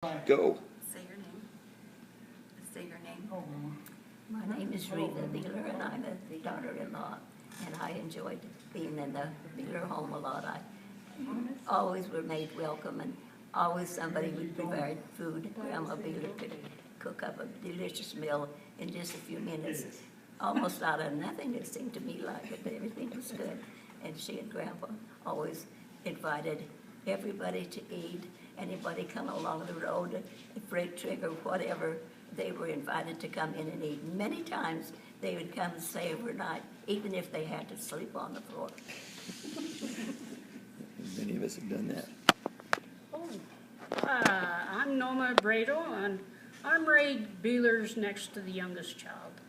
Go. Say your name. Say your name. My name is Rita Beyeler, and I'm a daughter-in-law, and I enjoyed being in the Beyeler home a lot. I always were made welcome, and always somebody would provide food. Grandma Beyeler could cook up a delicious meal in just a few minutes, almost out of nothing, it seemed to me like it. Everything was good. And she and Grandpa always invited everybody to eat. Anybody come along the road, a freight train or whatever, they were invited to come in and eat. Many times they would come and stay overnight, even if they had to sleep on the floor. Many of us have done that. I'm Norma Brado, and I'm Ray Beyeler's next to the youngest child.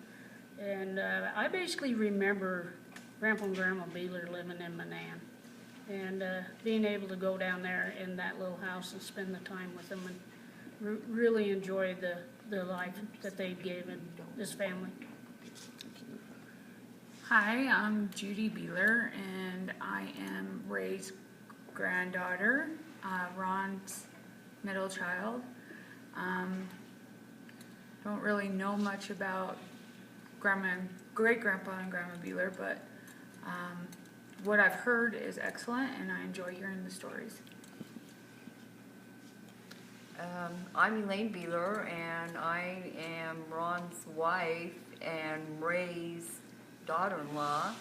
And I basically remember Grandpa and Grandma Beyeler living in Manan, and being able to go down there in that little house and spend the time with them and really enjoy the life that they've given this family. Hi, I'm Judy Beyeler, and I am Ray's granddaughter, Ron's middle child. Don't really know much about great-grandpa and Grandma Beyeler, but what I've heard is excellent, and I enjoy hearing the stories. I'm Elaine Beyeler, and I am Ron's wife and Ray's daughter-in-law.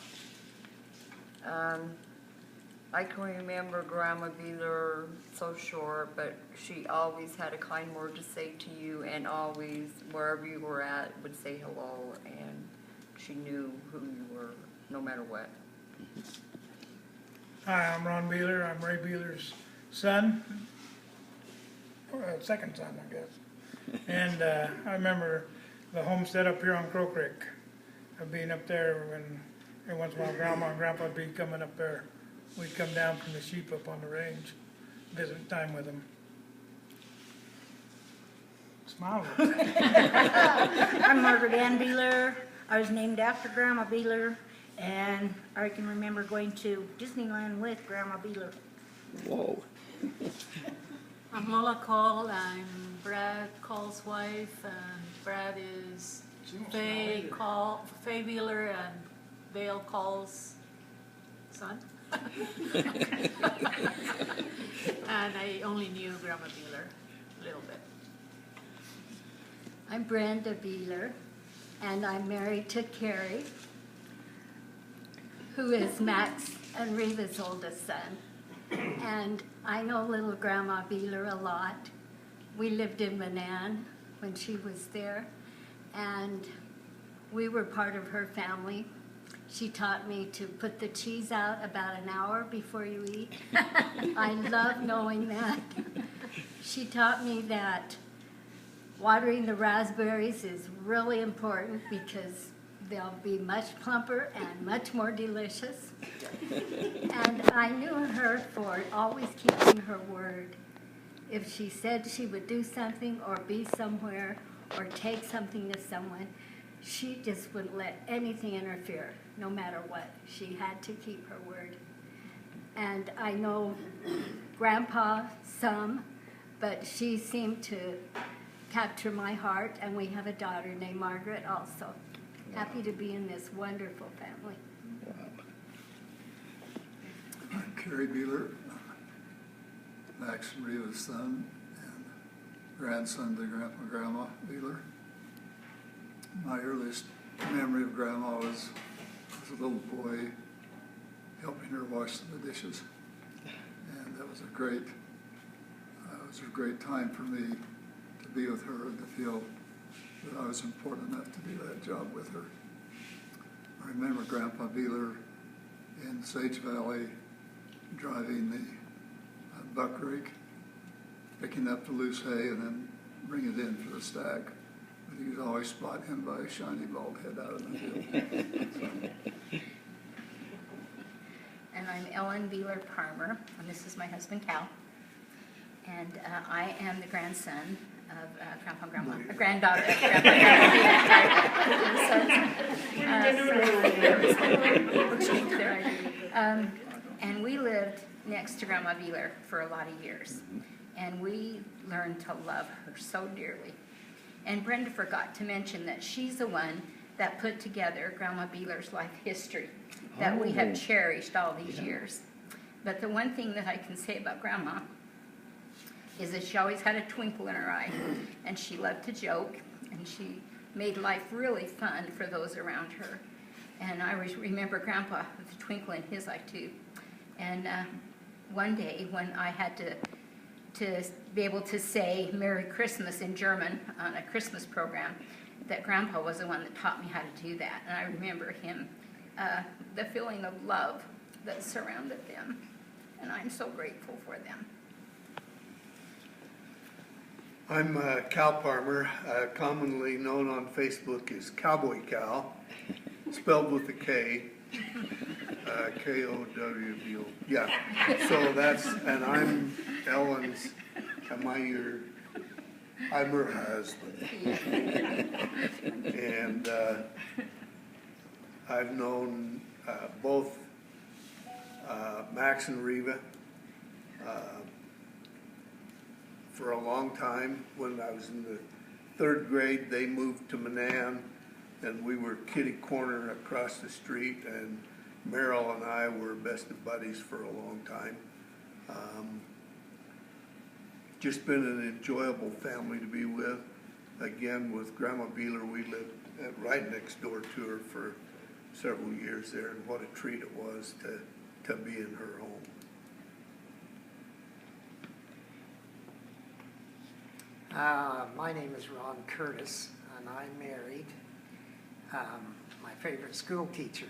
I can remember Grandma Beyeler so short, but she always had a kind word to say to you, and always, wherever you were at, would say hello, and she knew who you were, no matter what. Hi, I'm Ron Beyeler. I'm Ray Beyeler's son, second son, I guess. And I remember the homestead up here on Crow Creek, being up there when every once in a while Grandma and Grandpa would be coming up there. We'd come down from the sheep up on the range, visit time with them. Smile. I'm Margaret Ann Beyeler. I was named after Grandma Beyeler, and I can remember going to Disneyland with Grandma Beyeler. Whoa. I'm Lola Cole. I'm Brad Cole's wife, and Brad is Faye Beyeler and Vale Cole's son. And I only knew Grandma Beyeler a little bit. I'm Brenda Beyeler, and I'm married to Carrie, who is Max and Reva's oldest son. And I know little Grandma Beyeler a lot. We lived in Manan when she was there, and we were part of her family. She taught me to put the cheese out about an hour before you eat. I love knowing that. She taught me that watering the raspberries is really important because they'll be much plumper and much more delicious. And I knew her for always keeping her word. If she said she would do something or be somewhere or take something to someone, she just wouldn't let anything interfere, no matter what. She had to keep her word. And I know Grandpa some, but she seemed to capture my heart, and we have a daughter named Margaret also. Happy to be in this wonderful family. I'm Carrie Beyeler, Max and Reva's son, and grandson to Grandpa and Grandma Beyeler. My earliest memory of Grandma was as a little boy helping her wash the dishes, and that was a great time for me to be with her and to feel that I was important enough to do that job with her. I remember Grandpa Beyeler in Sage Valley driving the buck rake, picking up the loose hay and then bringing it in for the stack. But he was always spot him by a shiny bald head out of the field. And I'm Ellen Beyeler Parmer, and this is my husband Cal. And I am the grandson of Grandpa and Grandma, granddaughter of Grandpa and Grandma. And we lived next to Grandma Beyeler for a lot of years. and we learned to love her so dearly. And Brenda forgot to mention that she's the one that put together Grandma Beyeler's life history that we Oh. have cherished all these Yeah. years. But the one thing that I can say about Grandma is that she always had a twinkle in her eye, and she loved to joke, and she made life really fun for those around her. And I always remember Grandpa with the twinkle in his eye too. And one day when I had to be able to say Merry Christmas in German on a Christmas program, that Grandpa was the one that taught me how to do that. And I remember him, the feeling of love that surrounded them. And I'm so grateful for them. I'm Cal Palmer, commonly known on Facebook as Cowboy Cal, spelled with a K, K-O-W-B-O. Yeah, so that's, and I'm Ellen's, I'm her husband. And I've known both Max and Reva for a long time. When I was in the 3rd grade, they moved to Manan, and we were kitty corner across the street, and Merrill and I were best of buddies for a long time. Just been an enjoyable family to be with. Again, with Grandma Beyeler, we lived right next door to her for several years there, and what a treat it was to be in her home. My name is Ron Curtis, and I'm married. My favorite school teacher,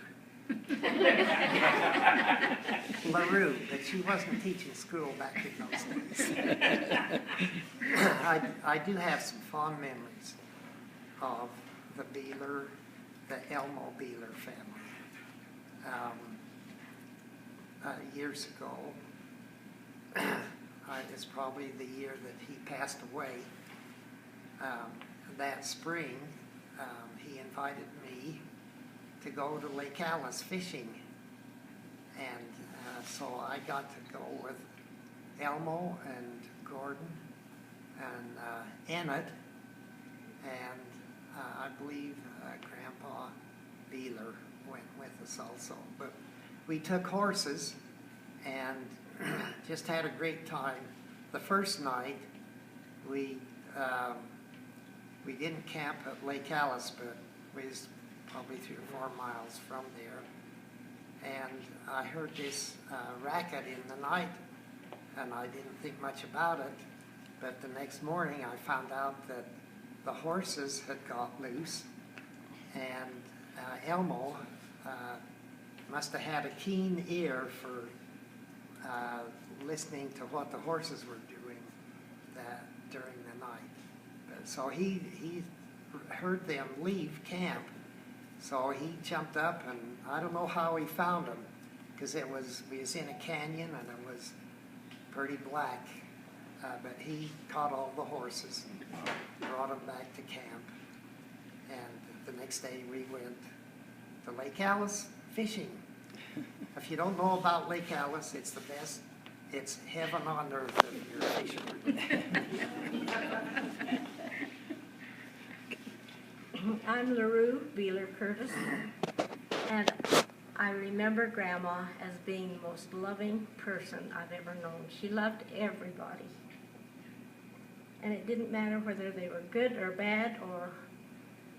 LaRue, but she wasn't teaching school back in those days. I do have some fond memories of the Beyeler, the Elmo Beyeler family. Years ago, it was probably the year that he passed away. That spring, he invited me to go to Lake Alice fishing. And so I got to go with Elmo and Gordon and Emmett, and I believe Grandpa Beyeler went with us also. But we took horses and just had a great time. The first night, we didn't camp at Lake Alice, but we was probably 3 or 4 miles from there. And I heard this racket in the night, and I didn't think much about it. But the next morning, I found out that the horses had got loose, and Elmo must have had a keen ear for listening to what the horses were doing during the night. So he heard them leave camp, so he jumped up, and I don't know how he found them, because we was in a canyon and it was pretty black, but he caught all the horses and brought them back to camp. And the next day we went to Lake Alice fishing. If you don't know about Lake Alice, it's the best. It's heaven on earth if you're a fisherman. I'm LaRue Beyeler Curtis, and I remember Grandma as being the most loving person I've ever known. She loved everybody, and it didn't matter whether they were good or bad or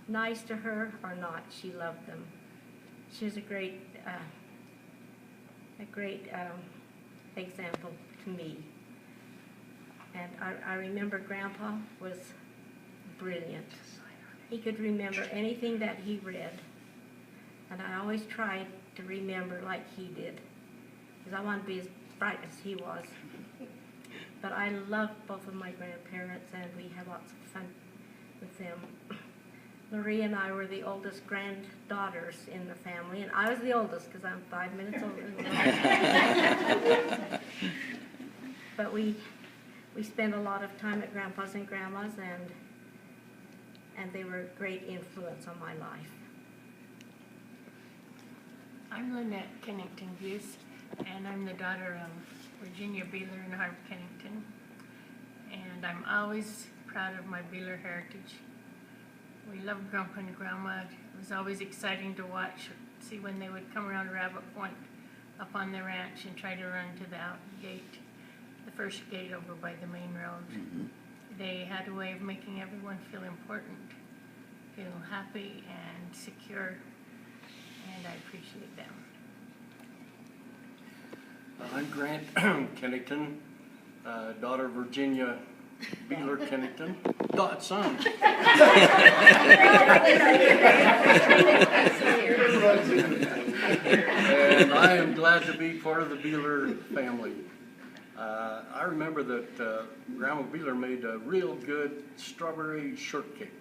nice to her or not. She loved them. She was a great example to me. And I remember Grandpa was brilliant. He could remember anything that he read. And I always tried to remember like he did, because I wanted to be as bright as he was. But I loved both of my grandparents, and we had lots of fun with them. Marie and I were the oldest granddaughters in the family, and I was the oldest because I'm 5 minutes older than her. But we spent a lot of time at Grandpa's and Grandma's, and they were a great influence on my life. I'm Lynette Kennington Buse, and I'm the daughter of Virginia Beyeler and Harv Kennington. and I'm always proud of my Beyeler heritage. We loved Grandpa and Grandma. It was always exciting to watch, see when they would come around Rabbit Point up on the ranch and try to run to the out gate, the first gate over by the main road. Mhm. They had a way of making everyone feel important, feel happy and secure, and I appreciate them. I'm Grant Kennington, daughter of Virginia Beyeler Kennington, son. And I am glad to be part of the Beyeler family. I remember that Grandma Beyeler made a real good strawberry shortcake.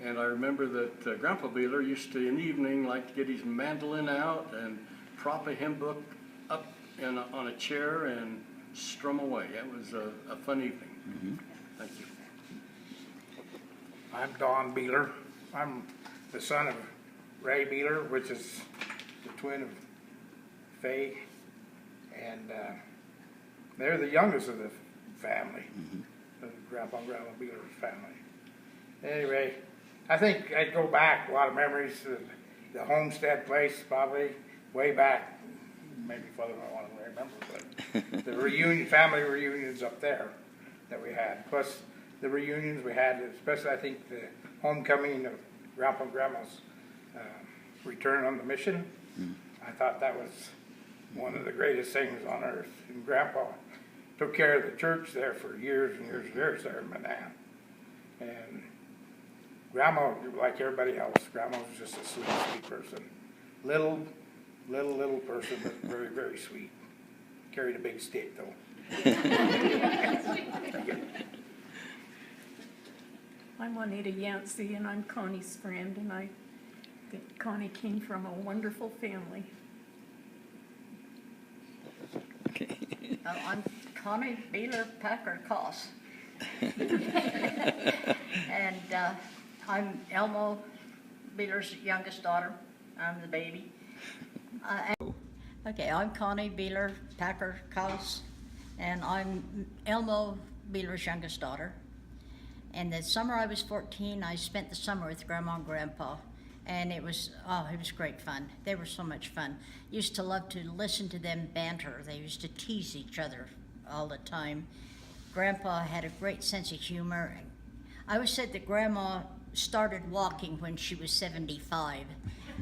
And I remember that Grandpa Beyeler used to, in the evening, like to get his mandolin out and prop a hymn book up on a chair and strum away. It was a fun evening. Thank you. I'm Don Beyeler. I'm the son of Ray Beyeler, which is the twin of Faye, and they're the youngest of the family, the Grandpa and Grandma Beyeler's family. Anyway, I think I'd go back, a lot of memories of the homestead place, probably way back, maybe further than I want to remember, but the reunion, family reunions up there that we had, plus the reunions we had, especially I think the homecoming of Grandpa and Grandma's return on the mission. I thought that was one of the greatest things on earth. And Grandpa took care of the church there for years and years and years there in Manan. And Grandma, like everybody else, Grandma was just a sweet, sweet person. Little person, but very, very sweet. Carried a big stick, though. I'm Juanita Yancey, and I'm Connie's friend, and I think Connie came from a wonderful family. I'm Connie Beyeler Packer Koss. And I'm Elmo Beyeler's youngest daughter. I'm the baby. Okay, I'm Connie Beyeler Packer Koss, and I'm Elmo Beyeler's youngest daughter. And the summer I was 14, I spent the summer with Grandma and Grandpa. And it was great fun. They were so much fun. Used to love to listen to them banter. They used to tease each other all the time. Grandpa had a great sense of humor. I always said that Grandma started walking when she was 75.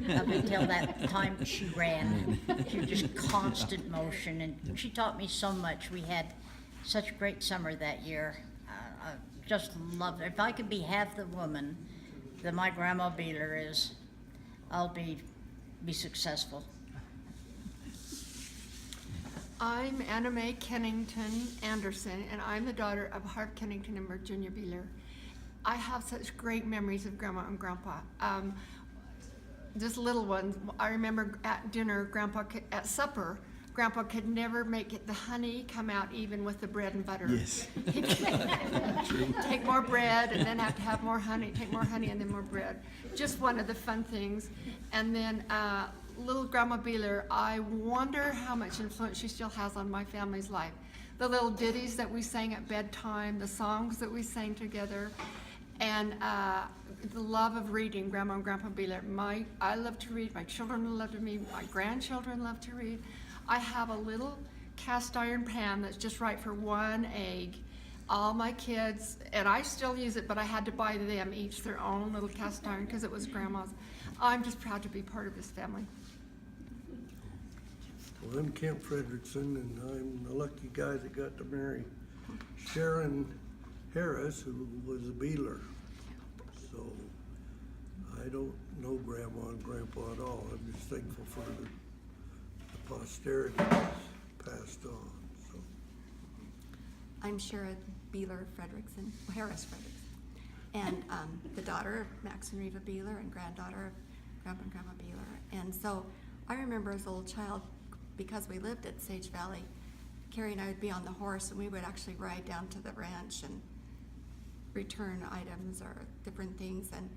Up until that time she ran. She was just constant motion, and she taught me so much. We had such a great summer that year. I just loved it. If I could be half the woman that my Grandma Beyeler is, I'll be successful. I'm Anna Mae Kennington Anderson, and I'm the daughter of Harv Kennington and Virginia Beyeler. I have such great memories of Grandma and Grandpa. Just little ones. I remember at dinner, at supper, Grandpa could never make the honey come out even with the bread and butter. Yes. He'd take more bread and then have to have more honey, take more honey and then more bread. Just one of the fun things. And then little Grandma Beyeler, I wonder how much influence she still has on my family's life. The little ditties that we sang at bedtime, the songs that we sang together, and the love of reading, Grandma and Grandpa Beyeler. I love to read, my children love to read, my grandchildren love to read. I have a little cast iron pan that's just right for one egg. All my kids, and I still use it, but I had to buy them each their own little cast iron because it was Grandma's. I'm just proud to be part of this family. Well, I'm Kemp Frederickson, and I'm the lucky guy that got to marry Sharon Harris, who was a Beyeler. So I don't know Grandma and Grandpa at all. I'm just thankful for the posterity that's passed on. So I'm Shara Beyeler Harris Frederickson, and the daughter of Max and Reva Beyeler and granddaughter of Grandpa and Grandma Beyeler. And so I remember as a little child, because we lived at Sage Valley, Carrie and I would be on the horse, and we would actually ride down to the ranch and return items or different things. And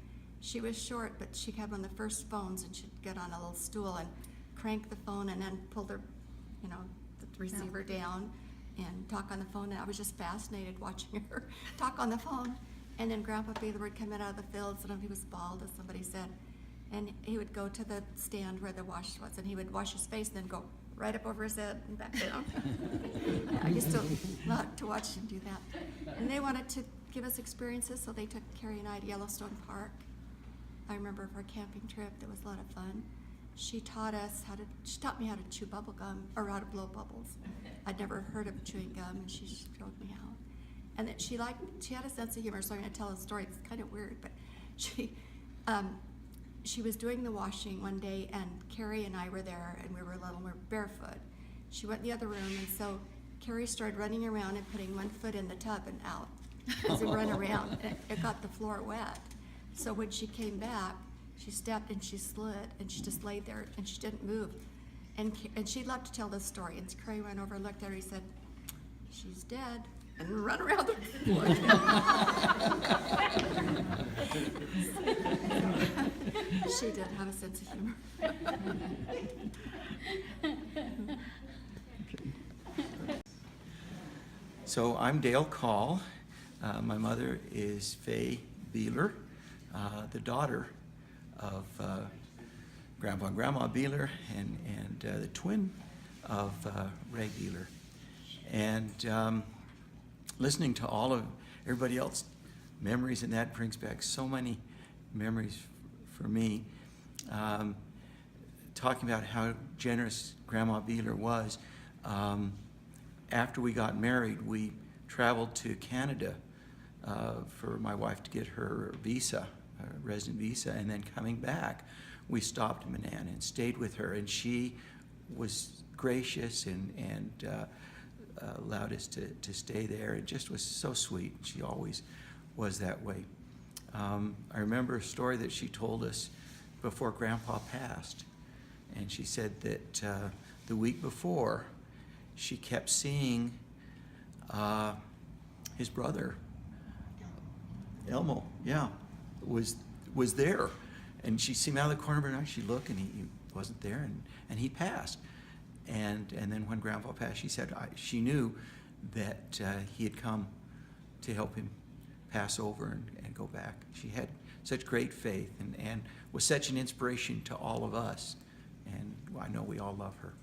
she was short, but she had one of the first phones, and she'd get on a little stool and crank the phone and then pull the receiver down. and talk on the phone, and I was just fascinated watching her talk on the phone. And then Grandpa Beeler would come in out of the fields, and he was bald, as somebody said, and he would go to the stand where the wash was, and he would wash his face and then go right up over his head and back down. I used to love to watch him do that. And they wanted to give us experiences, so they took Carrie and I to Yellowstone Park. I remember for a camping trip, that was a lot of fun. She taught me how to chew bubble gum, or how to blow bubbles. I'd never heard of chewing gum, and she showed me how. And that she had a sense of humor, so I'm gonna tell a story. It's kind of weird, but she was doing the washing one day, and Carrie and I were there, and we were little, and we were barefoot. She went in the other room, and so Carrie started running around and putting one foot in the tub and out as we run around, and it got the floor wet. So when she came back, she stepped and she slid, and she just laid there, and she didn't move. And she loved to tell this story, and Carrie went over and looked at her, and he said, "She's dead," and run around the floor. She did have a sense of humor. So I'm Dale Call. My mother is Fay Beyeler, the daughter of Grandpa and Grandma Beyeler, and the twin of Ray Beyeler. And listening to all of everybody else's memories, and that brings back so many memories for me. Talking about how generous Grandma Beyeler was. After we got married, we traveled to Canada for my wife to get her visa, resident visa, and then coming back, we stopped in Manan and stayed with her, and she was gracious and allowed us to stay there. It just was so sweet. She always was that way. I remember a story that she told us before Grandpa passed, and she said that the week before, she kept seeing his brother, Elmo, was there. And she seen him out of the corner of her eye, she looked, and he wasn't there, and he passed. And then when Grandpa passed, she said she knew that he had come to help him pass over and go back. She had such great faith and was such an inspiration to all of us. And I know we all love her.